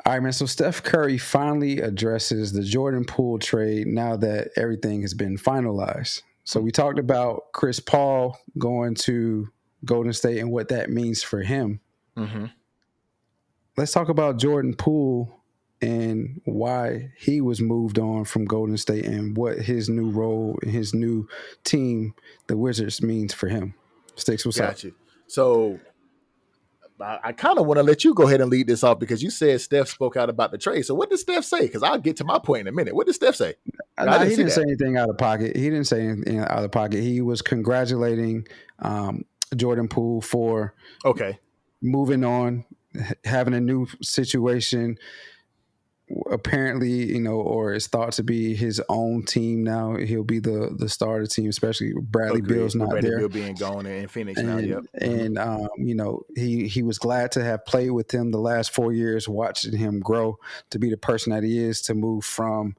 All right, man. So Steph Curry finally addresses the Jordan Poole trade now that everything has been finalized. So we talked about Chris Paul going to Golden State and what that means for him. Mm-hmm. Let's talk about Jordan Poole and why he was moved on from Golden State and what his new role and his new team, the Wizards, means for him. Sticks, what's up? Got you. So I kind of want to let you go ahead and lead this off because you said Steph spoke out about the trade. So what did Steph say? Because I'll get to my point in a minute. What did Steph say? I No, didn't he see didn't say that. anything out of pocket. He didn't say anything out of pocket. He was congratulating Jordan Poole for Okay. moving on, having a new situation. Apparently, or it's thought to be his own team now. He'll be the starter team, especially Bradley Agreed. Beal's With not Brandon there. Bill being gone in Phoenix now. Yep. And Mm-hmm. he was glad to have played with him the last 4 years, watching him grow to be the person that he is, to move from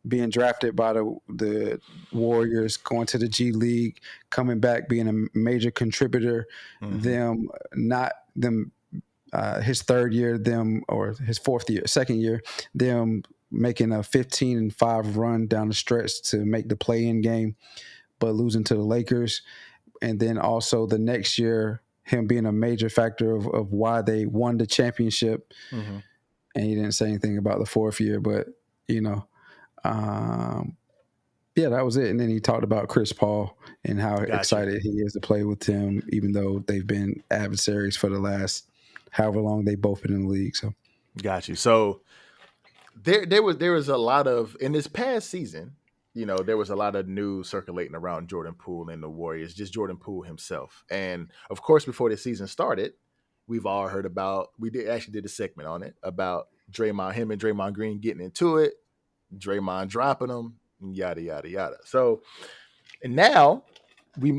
being drafted by the Warriors, going to the G League, coming back, being a major contributor. Mm-hmm. His third year, or his second year, them making a 15-5 run down the stretch to make the play-in game, but losing to the Lakers. And then also the next year, him being a major factor of why they won the championship. Mm-hmm. And he didn't say anything about the fourth year, but um, yeah, that was it. And then he talked about Chris Paul and how Got you. excited he is to play with him, even though they've been adversaries for the last however long they both been in the league. So, Got you. So there was a lot of in this past season. There was a lot of news circulating around Jordan Poole and the Warriors, just Jordan Poole himself. And of course, before the season started, we've all heard about. We did a segment on it about him and Draymond Green getting into it, Draymond dropping him, yada yada yada. So, and now we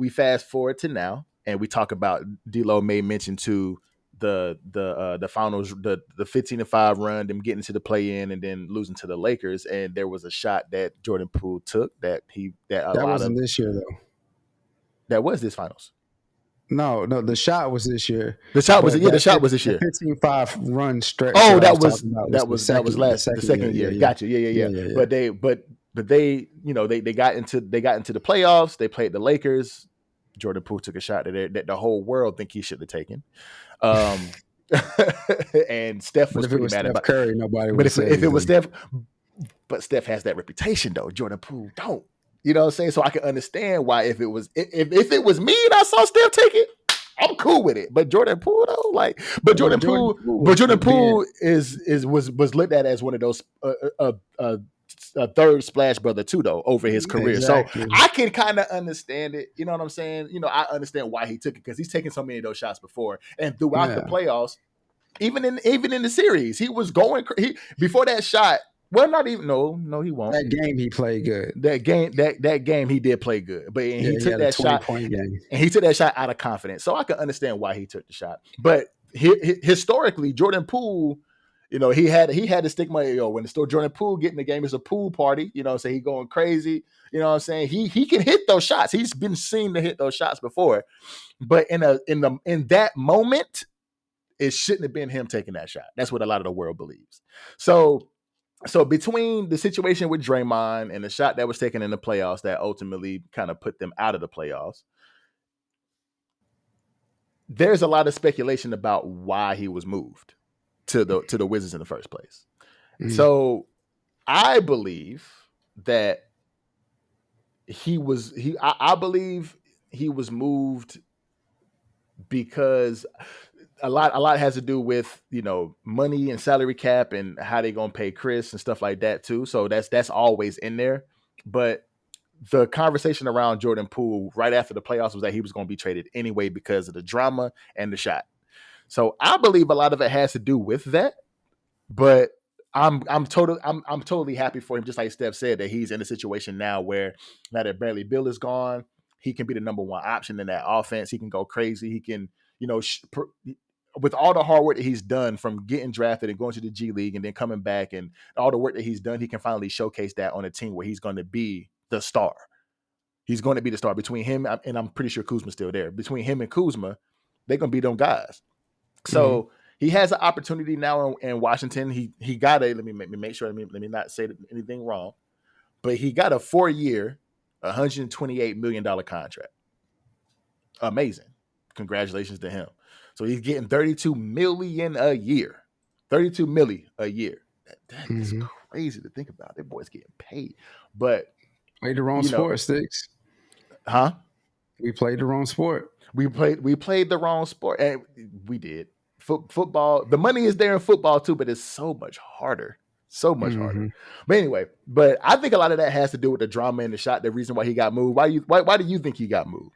fast forward to now, and we talk about D'Lo made mention to the finals, the 15-5 run, them getting to the play in and then losing to the Lakers. And there was a shot that Jordan Poole took that a that lot wasn't of this year, though. that was this finals. No, the shot was this year. The shot was But the shot was this the year. 15-5 run stretch Oh, that I was talking about was that was last the second year. year. Yeah, Gotcha. Yeah. yeah, yeah, yeah. But they they got into the playoffs. They played the Lakers. Jordan Poole took a shot that the whole world think he should have taken. And Steph But was if it pretty was mad Steph about. Curry, nobody would But have said if it was anything. Steph, but Steph has that reputation though. Jordan Poole don't. You know what I'm saying? So I can understand why if it was me and I saw Steph take it, I'm cool with it. But Jordan Poole though, But Jordan Poole Jordan was being Poole was looked at as one of those a third splash brother too though over his career. So exactly. I can kind of understand it. You know what I'm saying? I understand why he took it because he's taken so many of those shots before and throughout the Yeah. playoffs. Even in the series, he was going. Before that shot. Well, not even. No, he won't. That game he played good. That game he did play good, but he He took had a that shot 20-point game. and he took that shot out of confidence. So I can understand why he took the shot. But historically, Jordan Poole, he had the stigma. When the Jordan Poole get in the game, it's a pool party. So he going crazy. You know what I'm saying? He can hit those shots. He's been seen to hit those shots before, but in that moment, it shouldn't have been him taking that shot. That's what a lot of the world believes. So between the situation with Draymond and the shot that was taken in the playoffs that ultimately kind of put them out of the playoffs, there's a lot of speculation about why he was moved to the Wizards in the first place. Mhm. So I believe that I believe he was moved because a lot has to do with money and salary cap and how they gonna pay Chris and stuff like that too. So that's always in there. But the conversation around Jordan Poole right after the playoffs was that he was going to be traded anyway because of the drama and the shot. So I believe a lot of it has to do with that. But I'm totally happy for him, just like Steph said, that he's in a situation now where now that Bradley Beal is gone, he can be the number one option in that offense. He can go crazy. He can, with all the hard work that he's done from getting drafted and going to the G League and then coming back and all the work that he's done, he can finally showcase that on a team where he's going to be the star. He's going to be the star between him, and I'm pretty sure Kuzma's still there. Between him and Kuzma, they're going to be them guys. So he has an opportunity now in Washington. He got a let me make sure. Let me not say anything wrong, but he got a 4-year, $128 million contract. Amazing. Congratulations to him. So he's getting $32 million a year. $32 million a year. That is crazy to think about. That boy's getting paid. But played the wrong sport, Sticks. Huh? We played the wrong sport. We played the wrong sport. And we did. Football, the money is there in football too, but it's so much harder. So much harder. But anyway, I think a lot of that has to do with the drama in the shot, the reason why he got moved. Why do you think he got moved?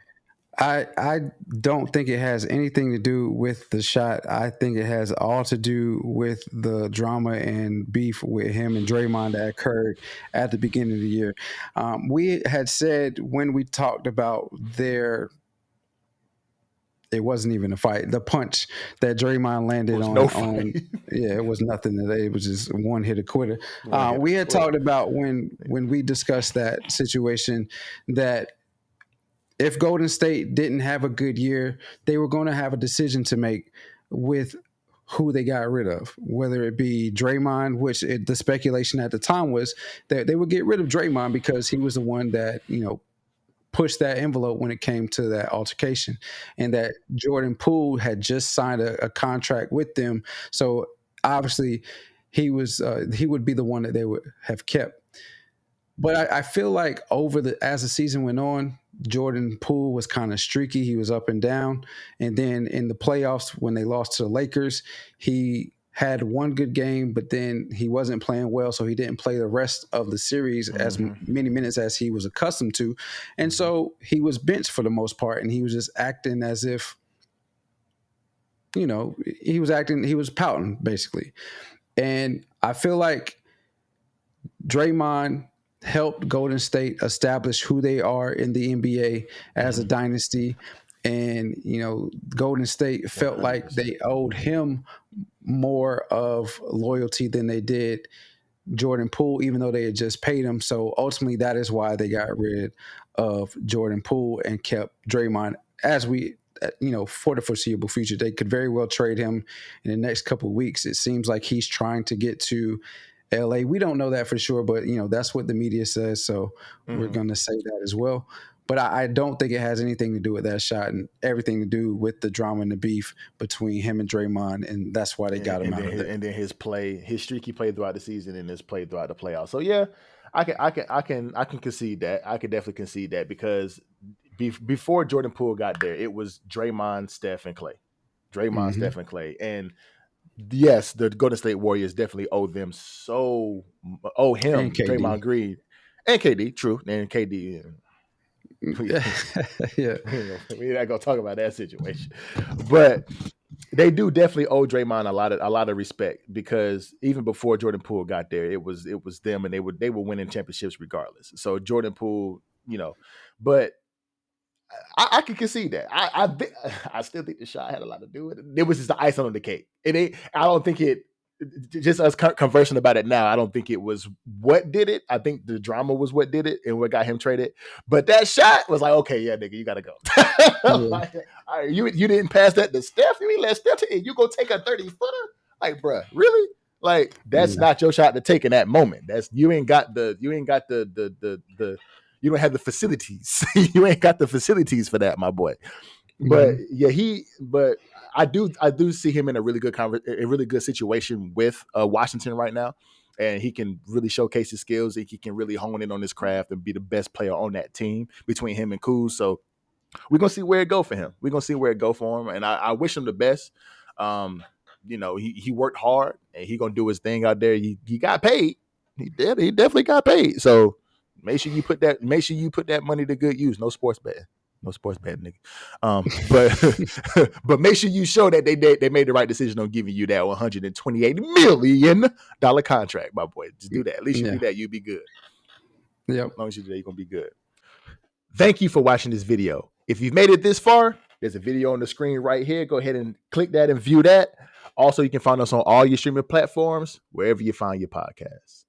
I don't think it has anything to do with the shot. I think it has all to do with the drama and beef with him and Draymond that occurred at the beginning of the year. We had said when we talked about it wasn't even a fight. The punch that Draymond landed on it was nothing. It was just one hit a quitter. We had talked about when we discussed that situation that if Golden State didn't have a good year, they were going to have a decision to make with who they got rid of, whether it be Draymond, which the speculation at the time was that they would get rid of Draymond because he was the one that, pushed that envelope when it came to that altercation, and that Jordan Poole had just signed a contract with them. So obviously he would be the one that they would have kept. But I feel like as the season went on, Jordan Poole was kind of streaky. He was up and down. And then in the playoffs, when they lost to the Lakers, he had one good game, but then he wasn't playing well, so he didn't play the rest of the series as many minutes as he was accustomed to. And so he was benched for the most part, and he was just acting as if, he was pouting, basically. And I feel like Draymond helped Golden State establish who they are in the NBA as a dynasty. And, Golden State felt 100%. Like they owed him more of loyalty than they did Jordan Poole, even though they had just paid him. So ultimately, that is why they got rid of Jordan Poole and kept Draymond for the foreseeable future. They could very well trade him in the next couple of weeks. It seems like he's trying to get to LA. We don't know that for sure, but that's what the media says. So we're going to say that as well. But I don't think it has anything to do with that shot and everything to do with the drama and the beef between him and Draymond, and that's why they got him out of there. And then his streaky play throughout the season and his play throughout the playoffs. So yeah, I can concede that. I can definitely concede that because before Jordan Poole got there, it was Draymond, Steph, and Clay. Steph, and Clay, and yes, the Golden State Warriors definitely owe him Draymond Green and KD. True, and KD. Yeah, we're not gonna talk about that situation, but they do definitely owe Draymond a lot of respect because even before Jordan Poole got there, it was them, and they were winning championships regardless. So Jordan Poole, but I can concede that. I still think the shot had a lot to do with it. It was just the icing on the cake. I don't think it. Just us conversing about it now, I don't think it was what did it. I think the drama was what did it and what got him traded. But that shot was like, okay, yeah, nigga, you gotta go. Like, all right, you didn't pass that to Steph. You ain't let Steph take it. You go take a 30-footer? Like, bruh, really? Like, that's not your shot to take in that moment. You don't have the facilities. You ain't got the facilities for that, my boy. But but I do see him in a really good situation with Washington right now, and he can really showcase his skills. And he can really hone in on his craft and be the best player on that team between him and Kuz. So we're gonna see where it go for him. And I wish him the best. He worked hard and he gonna do his thing out there. He got paid. He definitely got paid. So make sure you put that money to good use. No sports betting. No sports betting, nigga. But make sure you show that they made the right decision on giving you that $128 million contract, my boy. Just do that. At least you do that, you'll be good. Yep. As long as you do that, you're gonna be good. Thank you for watching this video. If you've made it this far, there's a video on the screen right here. Go ahead and click that and view that. Also, you can find us on all your streaming platforms, wherever you find your podcasts.